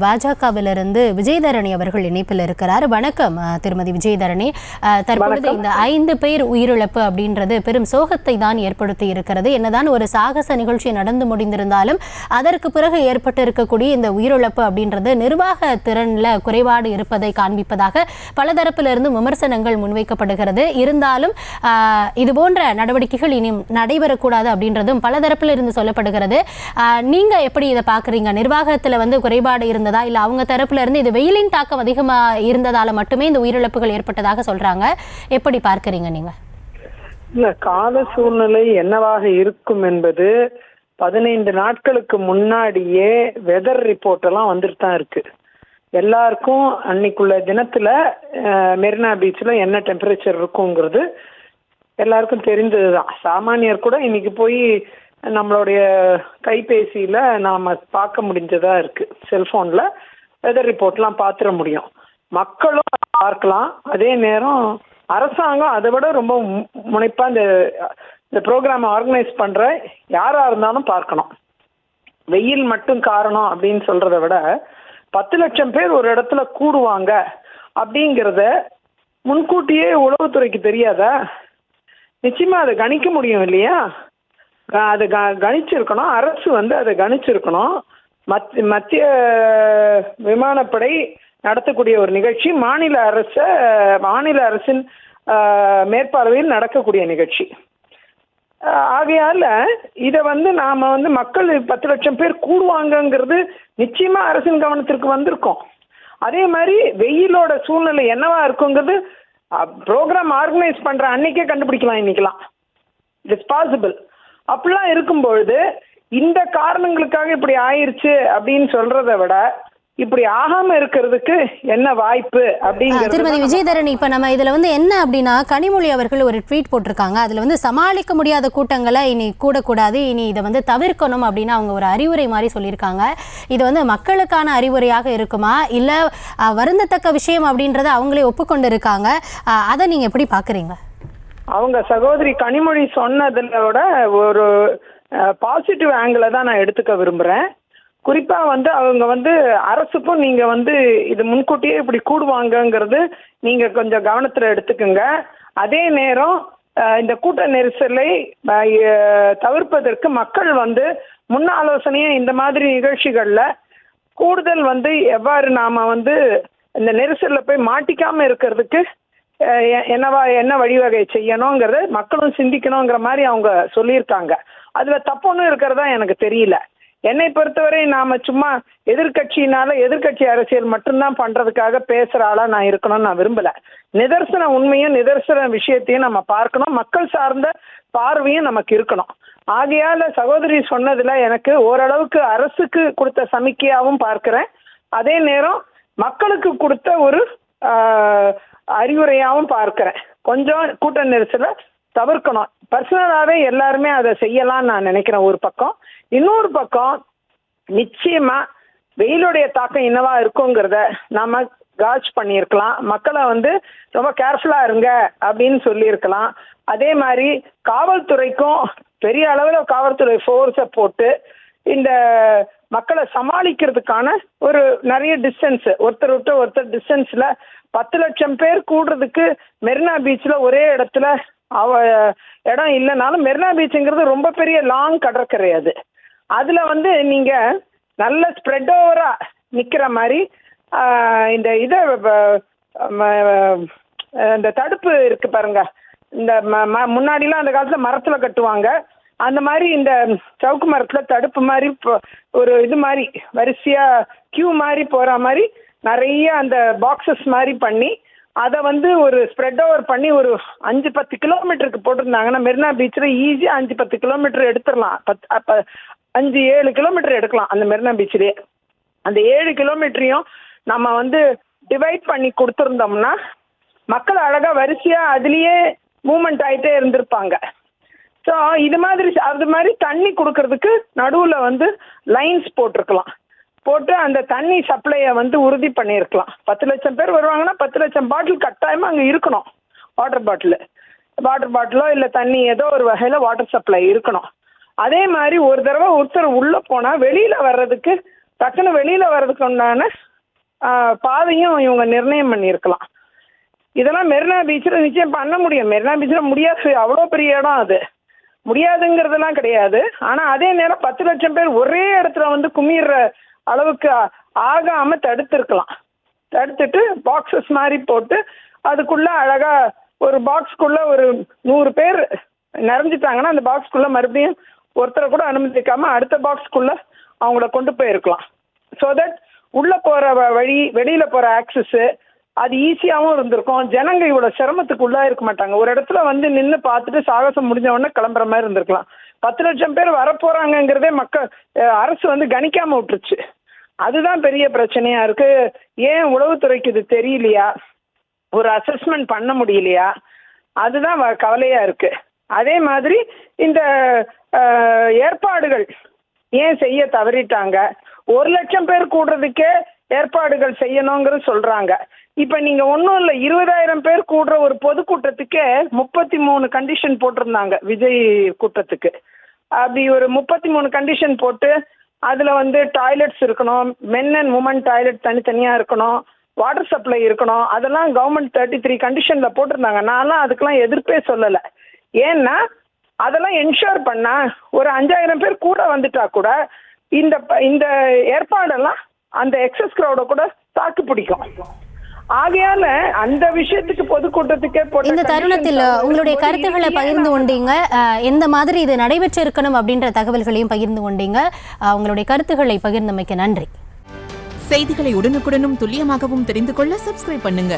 பாஜகவிலிருந்து விஜயதரணி அவர்கள் இணைப்பில் இருக்கிறார். வணக்கம் திருமதி விஜயதரணி. தற்பொழுது இந்த 5 பேர் உயிரிழப்பு அப்படின்றது பெரும் சோகத்தை தான் ஏற்படுத்தி இருக்கிறது. என்னதான் ஒரு சாகச நிகழ்ச்சி நடந்து முடிந்திருந்தாலும் அதற்கு பிறகு ஏற்பட்டு இருக்கக்கூடிய இந்த உயிரிழப்பு அப்படின்றது நிர்வாக திறன்ல குறைபாடு இருப்பதை காண்பிப்பதாக பல தரப்பிலிருந்து விமர்சனங்கள் முன்வைக்கப்படுகிறது. இருந்தாலும் இது போன்ற நடவடிக்கைகள் இனி நடைபெறக்கூடாது அப்படின்றதும் பல தரப்பில் இருந்து சொல்லப்படுகிறது. நீங்க எப்படி இதை பாக்குறீங்க? நிர்வாகத்துல குறைபாடு இருந்ததா, இல்ல அவங்க தரப்புல இருந்து இது வெயிலின் தாக்கம் அதிகமா இருந்ததால மட்டுமே இந்த உயிரிழப்புகள் ஏற்பட்டதாக சொல்றாங்க? எப்படி பார்க்கறீங்க நீங்க? இல்ல, கால சூழ்நிலை என்னவாக இருக்கும் என்பது 15 நாட்களுக்கு முன்னாடியே வெதர் ரிப்போர்ட் எல்லாம் வந்துட்டு தான் இருக்கு. எல்லாருக்கும் அன்னைக்குள்ள தினத்துல மெரினா பீச்ல என்ன டெம்பரேச்சர் இருக்குங்கிறது எல்லாருக்கும் தெரிந்ததுதான். சாமானியர் கூட இன்னைக்கு போய் நம்மளுடைய கைபேசியில நாம பார்க்க முடிஞ்சதா இருக்கு. செல்போன்ல வெதர் ரிப்போர்ட்லாம் பார்த்துட முடியும். மக்களும் பார்க்கலாம். அதே நேரம் அரசாங்கம் அதை விட ரொம்ப முனைப்பா இந்த ப்ரோக்ராம் ஆர்கனைஸ் பண்ற யாரா இருந்தாலும் பார்க்கணும். வெயில் மட்டும் காரணம் அப்படின்னு சொல்றதை விட 10 லட்சம் பேர் ஒரு இடத்துல கூடுவாங்க அப்படிங்கிறத முன்கூட்டியே உளவுத்துறைக்கு தெரியாதா? நிச்சயமா அதை கணிக்க முடியும் இல்லையா? அதை கணிச்சிருக்கணும். அரசு அதை கணிச்சிருக்கணும். மத்திய விமானப்படை நடத்தக்கூடிய ஒரு நிகழ்ச்சி மாநில அரசின் மேற்பார்வையில் நடக்கக்கூடிய நிகழ்ச்சி. ஆகையால இதை நாம மக்கள் 10 லட்சம் பேர் கூடுவாங்கங்கிறது நிச்சயமா அரசின் கவனத்திற்கு வந்திருக்கோம். அதே மாதிரி வெயிலோட சூழ்நிலை என்னவா இருக்குங்கிறது ப்ரோக்ராம் ஆர்கனைஸ் பண்ற அன்னைக்கே கண்டுபிடிக்கலாம். இன்னைக்கெல்லாம் இட்ஸ் பாசிபிள். அப்படிலாம் இருக்கும்பொழுது இந்த காரணங்களுக்காக இப்படி ஆயிருச்சு அப்படின்னு சொல்றதை விட இப்படி ஆகாம இருக்கிறதுக்கு என்ன வாய்ப்பு அப்படிங்கிறது. திருமதி விஜயதரணி, இப்ப நம்ம இதுல என்ன அப்படின்னா, கனிமொழி அவர்கள் ஒரு ட்வீட் போட்டிருக்காங்க. அதுல சமாளிக்க முடியாத கூட்டங்களை இனி கூடக்கூடாது, இனி இதை தவிர்க்கணும் அப்படின்னு அவங்க ஒரு அறிவுரை மாதிரி சொல்லியிருக்காங்க. இது மக்களுக்கான அறிவுரையாக இருக்குமா, இல்ல வருந்தத்தக்க விஷயம் அப்படின்றத அவங்களே ஒப்புக்கொண்டு இருக்காங்க? அதை நீங்க எப்படி பாக்குறீங்க? அவங்க சகோதரி கனிமொழி சொன்னதுல விட ஒரு பாசிட்டிவ் ஆங்கிள தான் நான் எடுத்துக்க விரும்புறேன். குறிப்பா அவங்க அரசுக்கும் நீங்க இது முன்கூட்டியே இப்படி கூடுவாங்கங்கிறது நீங்க கொஞ்சம் கவனத்துல எடுத்துக்குங்க. அதே நேரம் இந்த கூட்ட நெரிசலை தவிர்ப்பதற்கு மக்கள் முன் ஆலோசனையா இந்த மாதிரி நிகழ்ச்சிகள்ல கூடுதல் எவ்வாறு நாம இந்த நெரிசல்ல போய் மாட்டிக்காம இருக்கிறதுக்கு என்ன வழிவகை செய்யணுங்கிறத மக்களும் சிந்திக்கணுங்கிற மாதிரி அவங்க சொல்லியிருக்காங்க. அதுல தப்புன்னு இருக்கிறதா எனக்கு தெரியல. என்னை பொறுத்தவரை நாம சும்மா எதிர்கட்சி அரசியல் மட்டும்தான் பண்றதுக்காக பேசுற ஆளா நான் இருக்கணும்னு நான் விரும்பல. நிதர்சன உண்மையும் நிதர்சன விஷயத்தையும் நம்ம பார்க்கணும். மக்கள் சார்ந்த பார்வையும் நமக்கு இருக்கணும். ஆகையால சகோதரி சொன்னதுல எனக்கு ஓரளவுக்கு அரசுக்கு கொடுத்த சமிக்கையாவும் பார்க்கிறேன். அதே நேரம் மக்களுக்கு கொடுத்த ஒரு அறிவுரையாவும் பார்க்கிறேன். கொஞ்சம் கூட்ட நெரிசலை தவிர்க்கணும். பர்சனலாவே எல்லாருமே அதை செய்யலாம்னு நான் நினைக்கிறேன் ஒரு பக்கம். இன்னொரு பக்கம் நிச்சயமா வெயிலுடைய தாக்கம் என்னவா இருக்குங்கிறத நாம காட்ச் பண்ணியிருக்கலாம். மக்களை ரொம்ப கேர்ஃபுல்லா இருங்க அப்படின்னு சொல்லியிருக்கலாம். அதே மாதிரி காவல்துறைக்கும் பெரிய அளவில் காவல்துறை ஃபோர்ஸை போட்டு இந்த மக்களை சமாளிக்கிறதுக்கான ஒரு நிறைய டிஸ்டன்ஸ் ஒருத்தர் விட்டு ஒருத்தர் டிஸ்டன்ஸ்ல 10 லட்சம் பேர் கூடுறதுக்கு மெரினா பீச்ல ஒரே இடத்துல இடம் இல்லைனாலும் மெரினா பீச்சுங்கிறது ரொம்ப பெரிய லாங் கடற்கரை. அதுல நீங்க நல்ல ஸ்ப்ரெட் ஓவரா நிக்கிற மாதிரி இந்த இந்த தடுப்பு இருக்கு பாருங்க. இந்த முன்னாடிலாம் அந்த காலத்துல மரத்துல கட்டுவாங்க. அந்த மாதிரி இந்த சவுக்கு மரத்துல தடுப்பு மாதிரி ஒரு இது மாதிரி வரிசையா கியூ மாதிரி போற மாதிரி நிறைய அந்த பாக்ஸஸ் மாதிரி பண்ணி அதை ஒரு ஸ்ப்ரெட் ஓவர் பண்ணி ஒரு 5-10 கிலோமீட்டருக்கு போட்டிருந்தாங்கன்னா மெரினா பீச்சில் ஈஸியாக 5-10 கிலோமீட்டர் எடுத்துடலாம். 5-7 கிலோமீட்டர் எடுக்கலாம் அந்த மெரினா பீச்சிலே. அந்த 7 கிலோமீட்டரையும் நம்ம டிவைட் பண்ணி கொடுத்துருந்தோம்னா மக்கள் அழகாக வரிசையாக அதுலேயே மூவ்மெண்ட் ஆகிட்டே இருந்திருப்பாங்க. ஸோ அது மாதிரி தண்ணி கொடுக்கறதுக்கு நடுவில் லைன்ஸ் போட்டிருக்கலாம். போட்டு அந்த தண்ணி சப்ளையை உறுதி பண்ணியிருக்கலாம். 10 லட்சம் பேர் வருவாங்கன்னா 10 லட்சம் பாட்டில் கட்டாயமாக அங்கே இருக்கணும். வாட்டர் பாட்டிலோ இல்லை தண்ணி ஏதோ ஒரு வகையில் வாட்டர் சப்ளை இருக்கணும். அதே மாதிரி ஒரு தடவை ஒருத்தர் உள்ளே போனால் வெளியில் வர்றதுக்கு டக்குன்னு வெளியில வர்றதுக்கு உண்டான பாதையும் இவங்க நிர்ணயம் பண்ணியிருக்கலாம். இதெல்லாம் மெரினா பீச்சில் நிச்சயம் பண்ண முடியும். மெரினா பீச்சில் முடியாது, அவ்வளோ பெரிய இடம் அது, முடியாதுங்கிறதெல்லாம் கிடையாது. ஆனால் அதே நேரம் 10 லட்சம் பேர் ஒரே இடத்துல வந்து குமிர்ற அளவுக்கு ஆகாம தடுத்துருக்கலாம். தடுத்துட்டு பாக்ஸஸ் மாதிரி போட்டு அதுக்குள்ள அழகா ஒரு பாக்ஸ்க்குள்ள ஒரு 100 பேர் நிறைஞ்சிட்டாங்கன்னா அந்த பாக்ஸ்க்குள்ள மறுபடியும் ஒருத்தரை கூட அனுமதிக்காம அடுத்த பாக்ஸ்க்குள்ள அவங்கள கொண்டு போயிருக்கலாம். ஸோ தட் உள்ள போற வழி, வெளியில போற ஆக்சஸ் அது ஈஸியாகவும் இருந்திருக்கும். ஜனங்க இவ்வளவு சிரமத்துக்கு உள்ளா இருக்க மாட்டாங்க. ஒரு இடத்துல வந்து நின்று பார்த்துட்டு சாகசம் முடிஞ்ச உடனே கிளம்புற மாதிரி இருந்திருக்கலாம். 10 லட்சம் பேர் வரப்போறாங்கிறதே அரசு வந்து கணிக்காம விட்டுருச்சு. அதுதான் பெரிய பிரச்சனையா இருக்கு. ஏன் உளவுத்துறைக்கு இது தெரியலையா, ஒரு அசஸ்மெண்ட் பண்ண முடியலையா, அதுதான் கவலையா இருக்கு. அதே மாதிரி இந்த ஏற்பாடுகள் ஏன் செய்ய தவறிட்டாங்க? 1 லட்சம் பேர் கூடுறதுக்கே ஏற்பாடுகள் செய்யணுங்கிறது சொல்றாங்க. இப்ப நீங்க ஒன்றும் இல்லை, 20,000 பேர் கூடுற ஒரு பொதுக்கூட்டத்துக்கே 33 கண்டிஷன் போட்டிருந்தாங்க விஜய் கூட்டத்துக்கு. அப்படி ஒரு 33 கண்டிஷன் போட்டு அதுல வந்து டாய்லெட்ஸ் இருக்கணும், மென் அண்ட் உமன் டாய்லெட் தனித்தனியா இருக்கணும், வாட்டர் சப்ளை இருக்கணும், அதெல்லாம் கவர்மெண்ட் 33 கண்டிஷன்ல போட்டிருந்தாங்க. நான்லாம் அதுக்கெல்லாம் எதிர்ப்பே சொல்லலை. ஏன்னா அதெல்லாம் என்ஷூர் பண்ணா ஒரு 5,000 பேர் கூட வந்துட்டா கூட இந்த ஏற்பாடெல்லாம் அந்த எக்ஸஸ் கிரௌட கூட தாக்கு பிடிக்கும். ஆகையால அந்த விஷயத்துக்கு பொதுக்கூட்டத்துக்கே இந்த தருணத்தில் உங்களுடைய கருத்துக்களை பகிர்ந்து கொண்டீங்க. எந்த மாதிரி இது நடைபெற்றிருக்கணும் அப்படின்ற தகவல்களையும் பகிர்ந்து கொண்டீங்க. உங்களுடைய கருத்துக்களை பகிர்ந்தமைக்கு நன்றி. செய்திகளை உடனுக்குடனும் துல்லியமாகவும் தெரிந்து கொள்ள சப்ஸ்கிரைப் பண்ணுங்க.